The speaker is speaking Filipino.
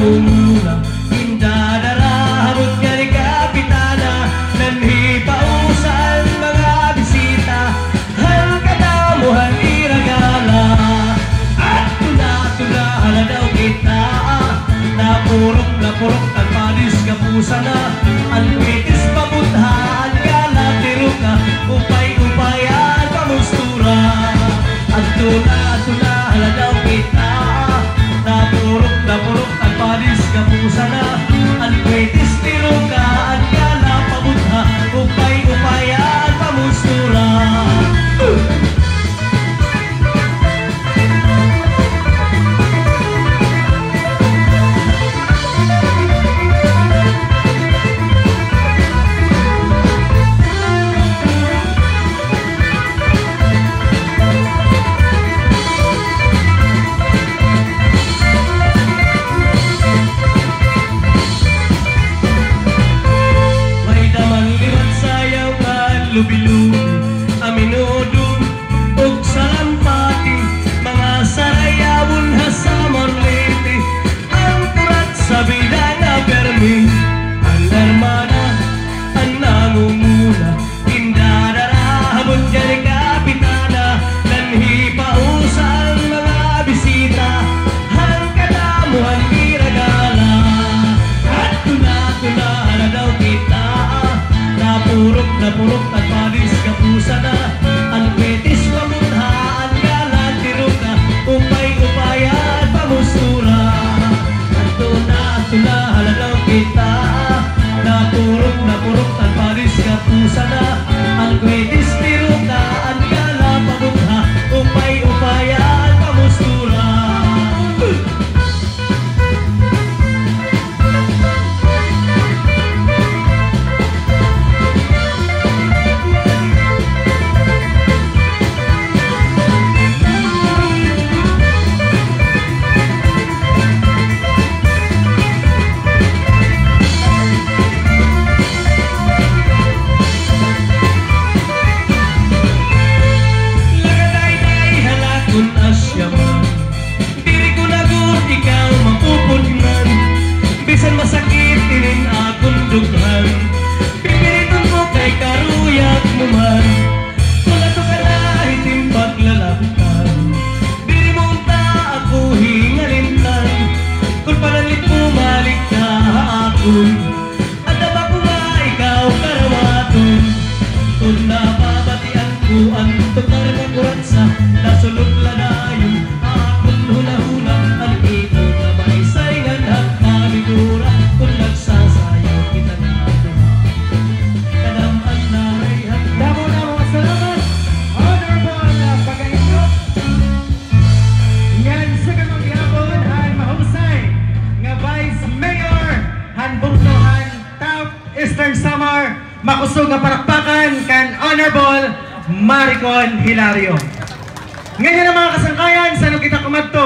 namumula indadarahamot nga ni Kapitana nanhi pausan mga bisita hal kadamuhan iragala at tuna-tunahala daw kita napurok at padis kapusa na ang kritis pabuthaan gala tiro ka upay-upayan pamustura at tuna-tunahala daw kita napurok at padis kapusa na ang kritis tiro ka ang gala pabutha upay-upayan pamustura. Lubi-lubi, aminudo, ug salampati, mga sarayawon ha sa morlete, ang turat sa bidang na permi, ang armada, ang nangunguna, indadarahamot nga ni Kapitana, nanhi pausang mga bisita, ang kadamuhan iragala, at tuna-tunahala daw kita, napurok at padis kapusa na ang petis pamuthaan galang tiro ka upay-upayan pamustura at tuna-tunahala daw kita napurok at padis kapusa na ang petis tiro ka ang galang pamutha upay-upayan pamustura. Diri ko lagot, ikaw mapupudnan bisan masakit tinin akong dughan pipiliton ko kay karuyat mo man wala to ka na hitim paglalaktan diri mo unta ako hingalintan kung panalit bumalik ka akon at aba ko nga ikaw karamaton kung napabatian ko ang tukar na kuratsa nasulog lanayon akong hula-hula ang ito na may saingan at mamigura kung nagsasayaw kita na ito kanaman na rayhan damo na mga salamat honorable na pag-aingot yan sa kamagyapon han mahusay nga Vice Mayor han Buklohan Top Eastern Samar makusog nga parakpakan kan Honorable Maricon Hilario. Ngayon ang mga kasangkayan, saan kita kumadto?